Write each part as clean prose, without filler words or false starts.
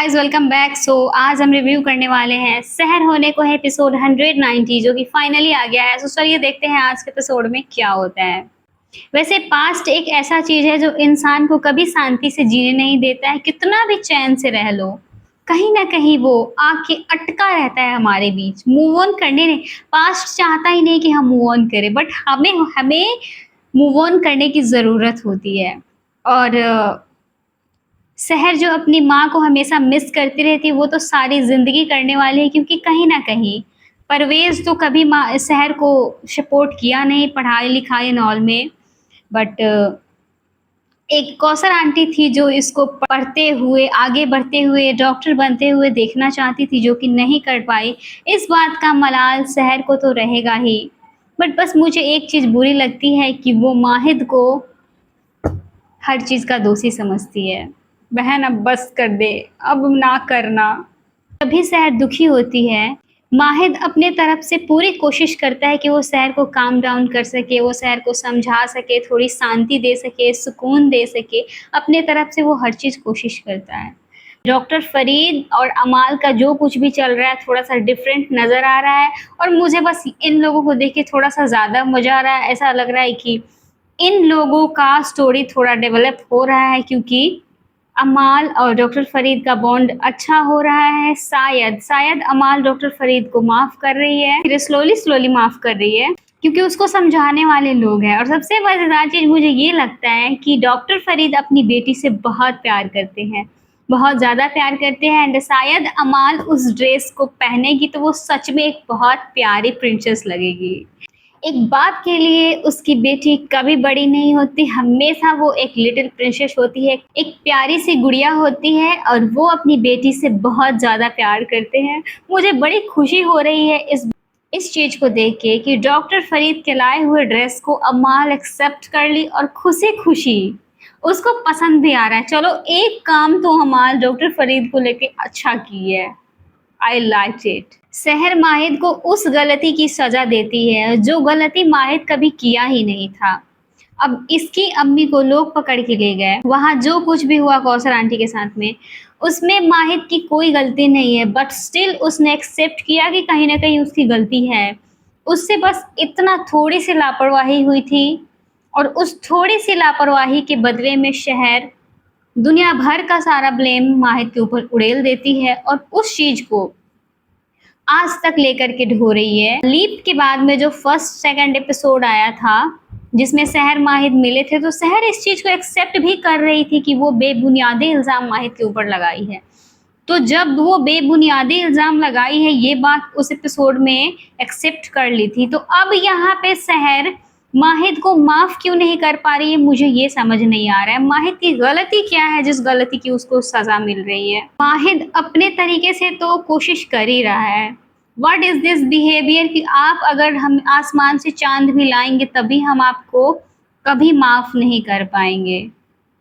Guys, welcome back. आज हम review करने वाले हैं सहर होने को है एपिसोड 190 जो कि फाइनली आ गया है। चलिए देखते हैं आज के एपिसोड में क्या होता है। वैसे पास्ट एक ऐसा चीज है जो इंसान को कभी शांति से जीने नहीं देता है। कितना भी चैन से रह लो, कहीं ना कहीं वो आके अटका रहता है हमारे बीच। मूव ऑन करने नहीं, पास्ट चाहता ही नहीं कि हम मूव ऑन करें, बट हमें हमें मूव ऑन करने की ज़रूरत होती है। और सहर जो अपनी माँ को हमेशा मिस करती रहती है, वो तो सारी ज़िंदगी करने वाली है, क्योंकि कहीं ना कहीं परवेज़ तो कभी माँ सहर को सपोर्ट किया नहीं पढ़ाई लिखाई एंड ऑल में। बट एक कौसर आंटी थी जो इसको पढ़ते हुए आगे बढ़ते हुए डॉक्टर बनते हुए देखना चाहती थी, जो कि नहीं कर पाई। इस बात का मलाल सहर को तो रहेगा ही। बट बस मुझे एक चीज़ बुरी लगती है कि वो माहिद को हर चीज़ का दोषी समझती है। बहन अब बस कर दे, अब ना करना। तभी सहर दुखी होती है। माहिद अपने तरफ से पूरी कोशिश करता है कि वो सहर को काम डाउन कर सके, वो सहर को समझा सके, थोड़ी शांति दे सके, सुकून दे सके। अपने तरफ से वो हर चीज़ कोशिश करता है। डॉक्टर फरीद और अमाल का जो कुछ भी चल रहा है थोड़ा सा डिफरेंट नज़र आ रहा है, और मुझे बस इन लोगों को देख के थोड़ा सा ज़्यादा मज़ा आ रहा है। ऐसा लग रहा है कि इन लोगों का स्टोरी थोड़ा डेवलप हो रहा है, क्योंकि अमाल और डॉक्टर फरीद का बॉन्ड अच्छा हो रहा है। शायद अमाल डॉक्टर फरीद को माफ़ कर रही है, फिर स्लोली माफ़ कर रही है, क्योंकि उसको समझाने वाले लोग हैं। और सबसे मज़ेदार चीज़ मुझे ये लगता है कि डॉक्टर फरीद अपनी बेटी से बहुत प्यार करते हैं, बहुत ज़्यादा प्यार करते हैं। एंड शायद अमाल उस ड्रेस को पहनेगी तो वो सच में एक बहुत प्यारी प्रिंसेस लगेगी। एक बात के लिए उसकी बेटी कभी बड़ी नहीं होती, हमेशा वो एक लिटिल प्रिंसेस होती है, एक प्यारी सी गुड़िया होती है, और वो अपनी बेटी से बहुत ज़्यादा प्यार करते हैं। मुझे बड़ी खुशी हो रही है इस चीज़ को देख के कि डॉक्टर फरीद के लाए हुए ड्रेस को अमाल एक्सेप्ट कर ली, और खुशी खुशी उसको पसंद भी आ रहा है। चलो एक काम तो अमाल डॉक्टर फरीद को लेके अच्छा की है। I like it. सहर माहिद को उस गलती की सजा देती है जो गलती माहिद कभी किया ही नहीं था। अब इसकी अम्मी को लोग पकड़ के ले गए, वहाँ जो कुछ भी हुआ कौसर आंटी के साथ में, उसमें माहिद की कोई गलती नहीं है, बट स्टिल उसने एक्सेप्ट किया कि कहीं ना कहीं उसकी गलती है। उससे बस इतना थोड़ी सी लापरवाही हुई थी, और उस थोड़ी सी लापरवाही के बदले में शहर दुनिया भर का सारा ब्लेम माहिद के ऊपर उड़ेल देती है, और उस चीज़ को आज तक लेकर के ढो रही है। लीप के बाद में जो फर्स्ट सेकंड एपिसोड आया था जिसमें सहर माहिद मिले थे, तो सहर इस चीज़ को एक्सेप्ट भी कर रही थी कि वो बेबुनियादी इल्ज़ाम माहिद के ऊपर लगाई है। तो जब वो बेबुनियादी इल्ज़ाम लगाई है, ये बात उस एपिसोड में एक्सेप्ट कर ली थी, तो अब यहाँ पे सहर माहिद को माफ़ क्यों नहीं कर पा रही है, मुझे ये समझ नहीं आ रहा है। माहिद की गलती क्या है जिस गलती की उसको सज़ा मिल रही है? माहिद अपने तरीके से तो कोशिश कर ही रहा है। व्हाट इज़ दिस बिहेवियर कि आप अगर हम आसमान से चांद भी लाएंगे तभी हम आपको कभी माफ़ नहीं कर पाएंगे।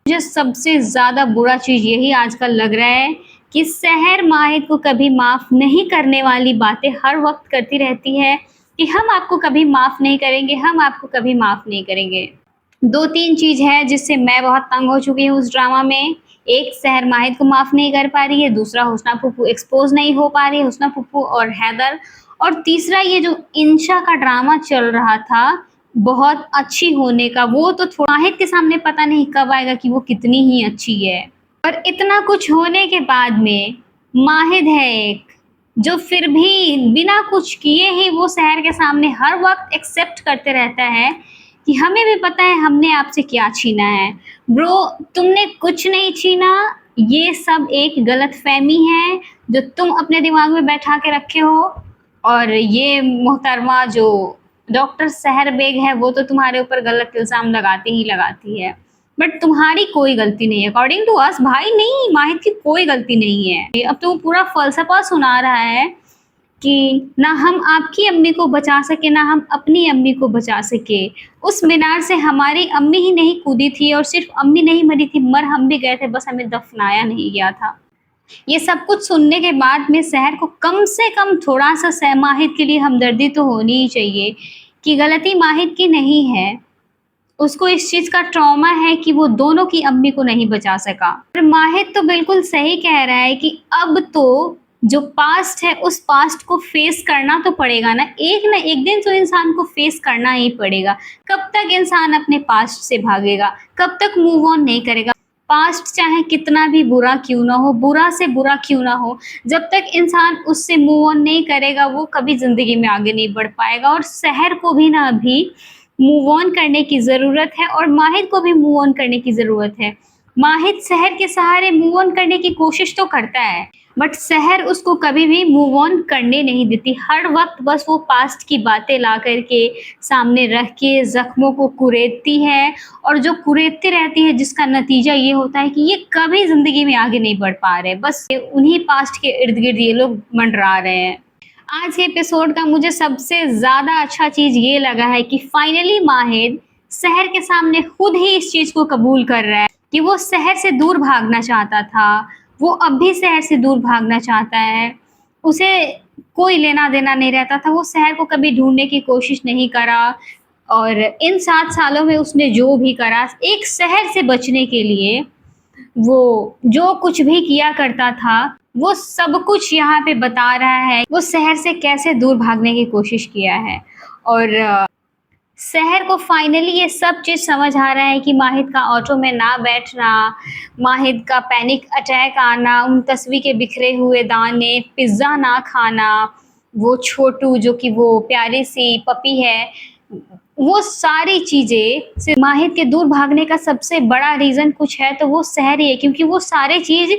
मुझे सबसे ज़्यादा बुरा चीज़ यही आजकल लग रहा है कि सहर माहिद को कभी माफ़ नहीं करने वाली बातें हर वक्त करती रहती है कि हम आपको कभी माफ़ नहीं करेंगे, हम आपको कभी माफ़ नहीं करेंगे। दो तीन चीज़ है जिससे मैं बहुत तंग हो चुकी हूँ उस ड्रामा में। एक, सहर माहिद को माफ़ नहीं कर पा रही है। दूसरा, हुस्ना फूफू एक्सपोज नहीं हो पा रही है, हुस्ना फूफू और हैदर। और तीसरा, ये जो इंशा का ड्रामा चल रहा था बहुत अच्छी होने का, वो तो थोड़ा माहिद के सामने पता नहीं कब आएगा कि वो कितनी ही अच्छी है। और इतना कुछ होने के बाद में माहिद है एक जो फिर भी बिना कुछ किए ही वो सहर के सामने हर वक्त एक्सेप्ट करते रहता है कि हमें भी पता है हमने आपसे क्या छीना है। ब्रो, तुमने कुछ नहीं छीना, ये सब एक गलतफहमी है जो तुम अपने दिमाग में बैठा के रखे हो। और ये मोहतरमा जो डॉक्टर सहर बेग है, वो तो तुम्हारे ऊपर गलत इल्ज़ाम लगाती ही लगाती है, बट तुम्हारी कोई गलती नहीं है अकॉर्डिंग टू अस। भाई नहीं, माहिद की कोई गलती नहीं है। अब तो पूरा फलसफा सुना रहा है कि ना हम आपकी अम्मी को बचा सके, ना हम अपनी अम्मी को बचा सके। उस मीनार से हमारी अम्मी ही नहीं कूदी थी, और सिर्फ अम्मी नहीं मरी थी, मर हम भी गए थे, बस हमें दफनाया नहीं गया था। ये सब कुछ सुनने के बाद में सहर को कम से कम थोड़ा सा माहिद के लिए हमदर्दी तो होनी ही चाहिए कि गलती माहिद की नहीं है। उसको इस चीज़ का ट्रॉमा है कि वो दोनों की अम्मी को नहीं बचा सका। और माहिद तो बिल्कुल सही कह रहा है कि अब तो जो पास्ट है उस पास्ट को फेस करना तो पड़ेगा ना एक दिन तो इंसान को फेस करना ही पड़ेगा। कब तक इंसान अपने पास्ट से भागेगा, कब तक मूव ऑन नहीं करेगा। पास्ट चाहे कितना भी बुरा क्यों ना हो, बुरा से बुरा क्यों ना हो, जब तक इंसान उससे मूव ऑन नहीं करेगा वो कभी ज़िंदगी में आगे नहीं बढ़ पाएगा। और शहर को भी ना अभी मूव ऑन करने की ज़रूरत है और माहिद को भी मूव ऑन करने की ज़रूरत है। माहिद शहर के सहारे मूव ऑन करने की कोशिश तो करता है, बट शहर उसको कभी भी मूव ऑन करने नहीं देती। हर वक्त बस वो पास्ट की बातें ला करके सामने रख के ज़ख्मों को कुरेदती है और जो कुरेदती रहती है जिसका नतीजा ये होता है कि ये कभी ज़िंदगी में आगे नहीं बढ़ पा रहे, बस उन्हीं पास्ट के इर्द-गिर्द ये लोग मंडरा रहे हैं। आज के एपिसोड का मुझे सबसे ज़्यादा अच्छा चीज़ ये लगा है कि फाइनली माहिद शहर के सामने खुद ही इस चीज़ को कबूल कर रहा है कि वो शहर से दूर भागना चाहता था, वो अब भी शहर से दूर भागना चाहता है। उसे कोई लेना-देना नहीं रहता था, वो शहर को कभी ढूँढने की कोशिश नहीं करा और इन 7 सालों में उसने जो भी करा, एक शहर से बचने के लिए वो जो कुछ भी किया करता था, वो सब कुछ यहाँ पे बता रहा है। वो शहर से कैसे दूर भागने की कोशिश किया है और शहर को फाइनली ये सब चीज़ समझ आ रहा है कि माहिद का ऑटो में ना बैठना, माहिद का पैनिक अटैक आना, उन तस्वीर के बिखरे हुए दाने, पिज़्ज़ा ना खाना, वो छोटू जो कि वो प्यारी सी पपी है, वो सारी चीज़ें से माहिद के दूर भागने का सबसे बड़ा रीज़न कुछ है तो वो शहर ही है, क्योंकि वो सारे चीज़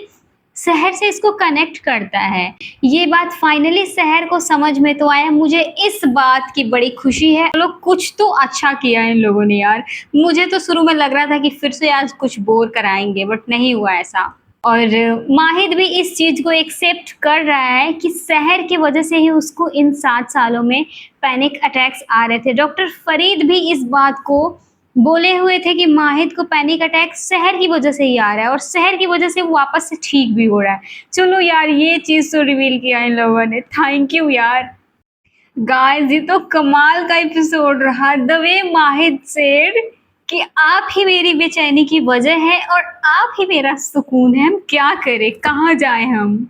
शहर से इसको कनेक्ट करता है। ये बात फाइनली शहर को समझ में तो आया। मुझे इस बात की बड़ी खुशी है। लोग कुछ तो अच्छा किया इन लोगों ने यार। मुझे तो शुरू में लग रहा था कि फिर से आज कुछ बोर कराएँगे, बट नहीं हुआ ऐसा। और माहिद भी इस चीज़ को एक्सेप्ट कर रहा है कि शहर की वजह से ही उसको इन 7 सालों में पैनिक अटैक्स आ रहे थे। डॉक्टर फरीद भी इस बात को बोले हुए थे कि माहिद को पैनिक अटैक शहर की वजह से ही आ रहा है और शहर की वजह से वो वापस से ठीक भी हो रहा है। चलो यार, ये चीज़ तो रिवील किया इन लोगों ने। थैंक यू यार। गाइस, ये तो कमाल का एपिसोड रहा। द वे माहिद सेड कि आप ही मेरी बेचैनी की वजह है और आप ही मेरा सुकून है। हम क्या करें, कहाँ जाएं हम।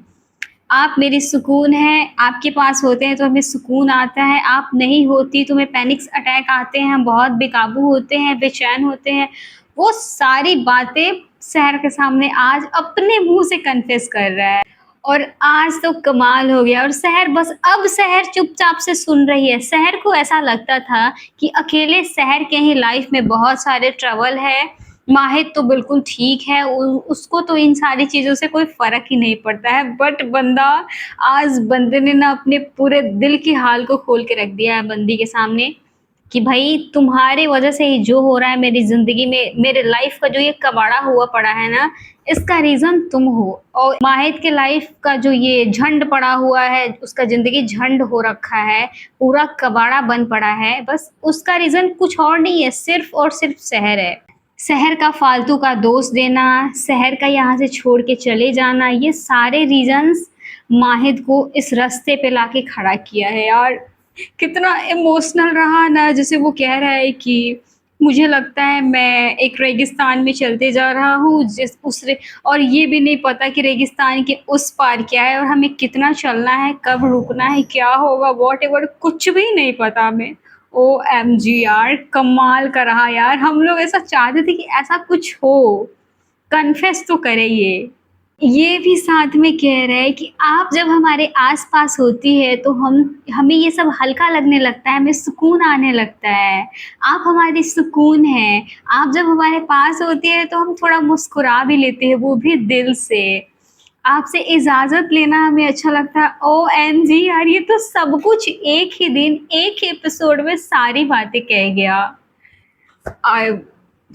आप मेरी सुकून हैं, आपके पास होते हैं तो हमें सुकून आता है, आप नहीं होती तो हमें पैनिक अटैक आते हैं, हम बहुत बेकाबू होते हैं, बेचैन होते हैं। वो सारी बातें शहर के सामने आज अपने मुंह से कन्फेस कर रहा है और आज तो कमाल हो गया। और शहर बस अब शहर चुपचाप से सुन रही है। शहर को ऐसा लगता था कि अकेले शहर के ही लाइफ में बहुत सारे ट्रबल है, माहिद तो बिल्कुल ठीक है, उसको तो इन सारी चीज़ों से कोई फ़र्क ही नहीं पड़ता है। बट आज बंदे ने ना अपने पूरे दिल की हाल को खोल के रख दिया है बंदी के सामने कि भाई तुम्हारी वजह से ही जो हो रहा है मेरी ज़िंदगी में, मेरे लाइफ का जो ये कबाड़ा हुआ पड़ा है ना, इसका रीज़न तुम हो। और माहिद के लाइफ का जो ये झंड पड़ा हुआ है, उसका ज़िंदगी झंड हो रखा है, पूरा कबाड़ा बन पड़ा है, बस उसका रीज़न कुछ और नहीं है, सिर्फ और सिर्फ शहर है। शहर का फालतू का दोष देना, शहर का यहाँ से छोड़ के चले जाना, ये सारे रीजंस माहिद को इस रास्ते पे लाके खड़ा किया है यार। कितना इमोशनल रहा ना, जैसे वो कह रहा है कि मुझे लगता है मैं एक रेगिस्तान में चलते जा रहा हूँ और ये भी नहीं पता कि रेगिस्तान के उस पार क्या है और हमें कितना चलना है, कब रुकना है, क्या होगा, वॉटएवर, कुछ भी नहीं पता हमें। OMG यार, कमाल का रहा यार। हम लोग ऐसा चाहते थे कि ऐसा कुछ हो, कन्फेस तो करे। ये भी साथ में कह रहा है कि आप जब हमारे आसपास होती है तो हमें ये सब हल्का लगने लगता है, हमें सुकून आने लगता है, आप हमारी सुकून हैं। आप जब हमारे पास होती है तो हम थोड़ा मुस्कुरा भी लेते हैं, वो भी दिल से। आपसे इजाज़त लेना हमें अच्छा लगता है। OMG यार, ये तो सब कुछ एक ही दिन, एक ही एपिसोड में सारी बातें कह गया। आई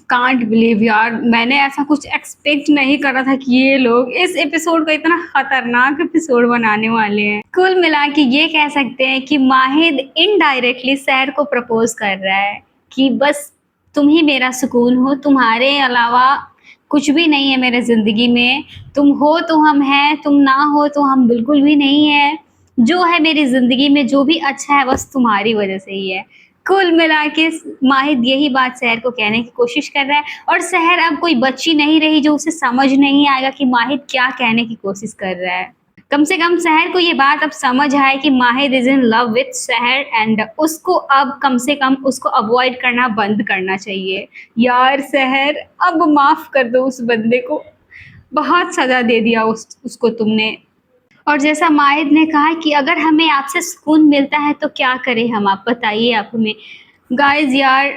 कांट बिलीव यार, मैंने ऐसा कुछ एक्सपेक्ट नहीं करा था कि ये लोग इस एपिसोड को इतना खतरनाक एपिसोड बनाने वाले हैं। कुल मिला के ये कह सकते हैं कि माहिद इनडायरेक्टली शहर को प्रपोज कर रहा है कि बस तुम ही मेरा सुकून हो, तुम्हारे अलावा कुछ भी नहीं है मेरे ज़िंदगी में, तुम हो तो हम हैं, तुम ना हो तो हम बिल्कुल भी नहीं है। जो है मेरी ज़िंदगी में, जो भी अच्छा है बस तुम्हारी वजह से ही है। कुल मिला के माहिद यही बात सहर को कहने की कोशिश कर रहा है, और सहर अब कोई बच्ची नहीं रही जो उसे समझ नहीं आएगा कि माहिद क्या कहने की कोशिश कर रहा है। कम से कम सहर को ये बात अब समझ आए कि माहिद इज इन लव विथ सहर, एंड उसको अब कम से कम उसको अवॉइड करना बंद करना चाहिए। यार सहर, अब माफ कर दो उस बंदे को, बहुत सजा दे दिया उसको तुमने। और जैसा माहिद ने कहा कि अगर हमें आपसे सुकून मिलता है तो क्या करें हम, आप बताइए आप हमें। गाइज यार,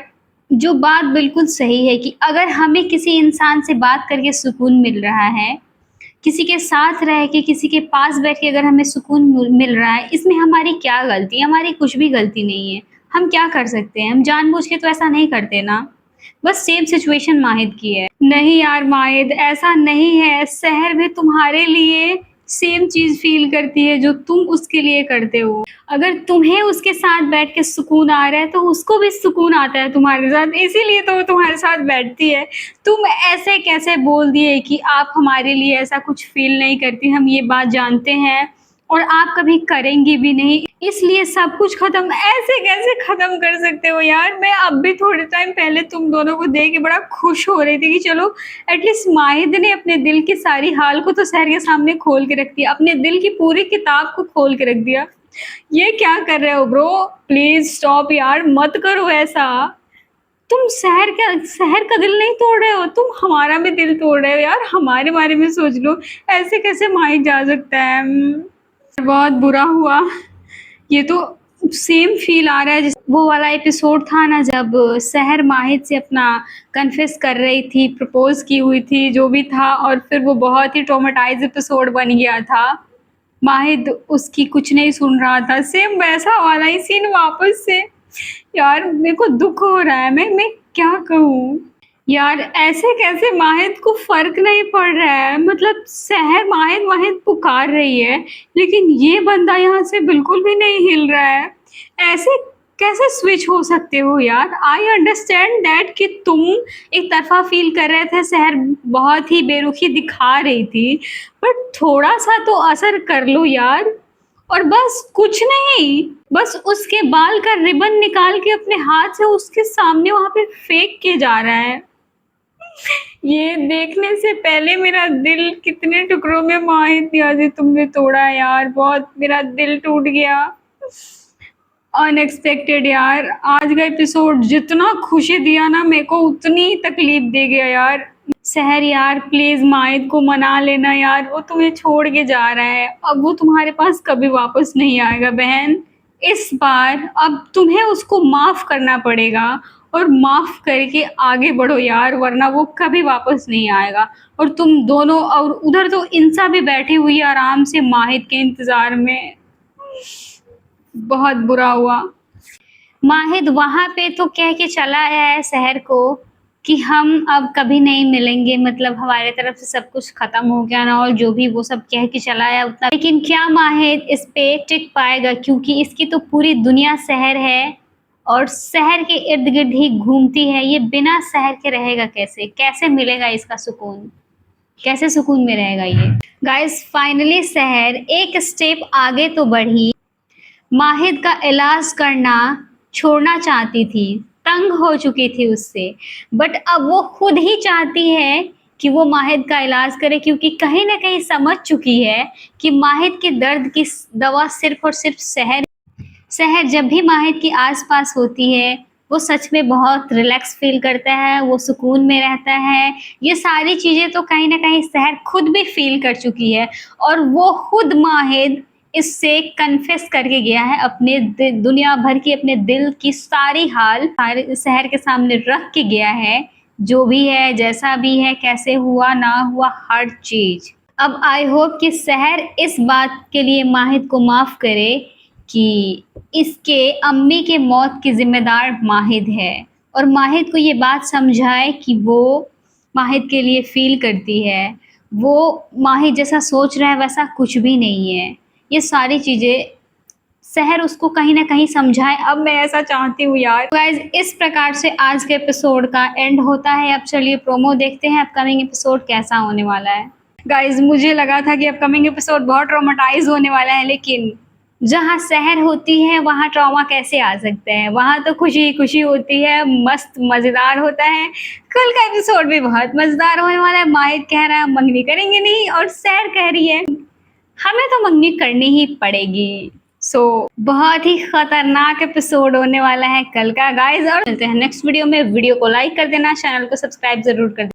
जो बात बिल्कुल सही है कि अगर हमें किसी इंसान से बात करके सुकून मिल रहा है, किसी के साथ रह के, किसी के पास बैठ के अगर हमें सुकून मिल रहा है, इसमें हमारी क्या गलती है? हमारी कुछ भी गलती नहीं है। हम क्या कर सकते हैं? हम जानबूझ के तो ऐसा नहीं करते ना। बस सेम सिचुएशन माहिद की है। नहीं यार माहिद, ऐसा नहीं है। सहर भी तुम्हारे लिए सेम चीज फील करती है जो तुम उसके लिए करते हो। अगर तुम्हें उसके साथ बैठ के सुकून आ रहा है तो उसको भी सुकून आता है तुम्हारे साथ, इसीलिए तो वो तुम्हारे साथ बैठती है। तुम ऐसे कैसे बोल दिए कि आप हमारे लिए ऐसा कुछ फील नहीं करती, हम ये बात जानते हैं और आप कभी करेंगी भी नहीं, इसलिए सब कुछ खत्म। ऐसे कैसे खत्म कर सकते हो यार? मैं अब भी थोड़े टाइम पहले तुम दोनों को देख के बड़ा खुश हो रही थी कि चलो एटलीस्ट माहिद ने अपने दिल की सारी हाल को तो सहर के सामने खोल के रख दिया, अपने दिल की पूरी किताब को खोल के रख दिया। ये क्या कर रहे हो ब्रो? प्लीज स्टॉप यार, मत करो ऐसा। तुम शहर का दिल नहीं तोड़ रहे हो, तुम हमारा भी दिल तोड़ रहे हो यार। हमारे बारे में सोच लो, ऐसे कैसे माहिद जा सकता है? बहुत बुरा हुआ। ये तो सेम फील आ रहा है जैसे वो वाला एपिसोड था ना, जब सहर माहिद से अपना कन्फेस कर रही थी, प्रपोज की हुई थी, जो भी था, और फिर वो बहुत ही ट्रॉमेटाइज एपिसोड बन गया था। माहिद उसकी कुछ नहीं सुन रहा था। सेम वैसा वाला ही सीन वापस से। यार मेरे को दुख हो रहा है, मैं क्या कहूँ यार। ऐसे कैसे माहिद को फर्क नहीं पड़ रहा है? मतलब सहर माहिद माहिद पुकार रही है, लेकिन ये बंदा यहाँ से बिल्कुल भी नहीं हिल रहा है। ऐसे कैसे स्विच हो सकते हो यार? आई अंडरस्टैंड दैट कि तुम एक तरफा फील कर रहे थे, सहर बहुत ही बेरुखी दिखा रही थी, बट थोड़ा सा तो असर कर लो यार। और बस कुछ नहीं, बस उसके बाल का रिबन निकाल के अपने हाथ से उसके सामने वहां पे फेंक के जा रहा है। ये देखने से पहले मेरा दिल कितने टुकड़ों में माहिद नियाज़ी तुमने तोड़ा यार, बहुत मेरा दिल टूट गया। अनएक्सपेक्टेड यार, आज का एपिसोड जितना खुशी दिया ना मेरे को, उतनी तकलीफ दे गया यार। सहर यार प्लीज माहिद को मना लेना यार, वो तुम्हें छोड़ के जा रहा है, अब वो तुम्हारे पास कभी वापस नहीं आएगा बहन। इस बार अब तुम्हें उसको माफ करना पड़ेगा, और माफ करके आगे बढ़ो यार, वरना वो कभी वापस नहीं आएगा। और तुम दोनों, और उधर तो इंसा भी बैठी हुई है आराम से माहिद के इंतजार में। बहुत बुरा हुआ। माहिद वहां पे तो कह के चला आया है सहर को कि हम अब कभी नहीं मिलेंगे, मतलब हमारे तरफ से सब कुछ खत्म हो गया ना, और जो भी वो सब कह के चला आया उतना। लेकिन क्या माहिद इस पे टिक पाएगा? क्योंकि इसकी तो पूरी दुनिया शहर है और शहर के इर्द गिर्द ही घूमती है। ये बिना शहर के रहेगा कैसे? कैसे मिलेगा इसका सुकून? कैसे सुकून में रहेगा ये? गाइस फाइनली शहर एक स्टेप आगे तो बढ़ी, माहिद का इलाज करना छोड़ना चाहती थी, तंग हो चुकी थी उससे, बट अब वो खुद ही चाहती है कि वो माहिद का इलाज करे, क्योंकि कहीं ना कहीं समझ चुकी है कि माहिद के दर्द की दवा सिर्फ और सिर्फ सहर जब भी माहिद के आसपास होती है वो सच में बहुत रिलैक्स फील करता है, वो सुकून में रहता है। ये सारी चीज़ें तो कहीं ना कहीं सहर खुद भी फील कर चुकी है, और वो खुद माहिद इससे कन्फेस करके गया है, अपने दुनिया भर की, अपने दिल की सारी हाल सारे सहर के सामने रख के गया है। जो भी है, जैसा भी है, कैसे हुआ ना हुआ, हर चीज। अब आई होप कि सहर इस बात के लिए माहिद को माफ़ करे कि इसके अम्मी के मौत की ज़िम्मेदार माहिद है, और माहिद को ये बात समझाए कि वो माहिद के लिए फ़ील करती है, वो माहिद जैसा सोच रहा है वैसा कुछ भी नहीं है। ये सारी चीज़ें सहर उसको कहीं ना कहीं समझाए। अब मैं ऐसा चाहती हूँ यार। गाइज इस प्रकार से आज के एपिसोड का एंड होता है। अब चलिए प्रोमो देखते हैं, अपकमिंग एपिसोड कैसा होने वाला है। गाइज मुझे लगा था कि अपकमिंग एपिसोड बहुत ट्रॉमेटाइज होने वाला है, लेकिन जहाँ सहर होती है वहाँ ट्रॉमा कैसे आ सकता है, वहाँ तो खुशी ही खुशी होती है, मस्त मज़ेदार होता है। कल का एपिसोड भी बहुत मज़ेदार होने वाला है। माहिर कह रहा है मंगनी करेंगे नहीं और सहर कह रही है हमें तो मंगनी करनी ही पड़ेगी। सो बहुत ही खतरनाक एपिसोड होने वाला है कल का गाइस, और मिलते हैं नेक्स्ट वीडियो में। वीडियो को लाइक कर देना, चैनल को सब्सक्राइब ज़रूर कर देना।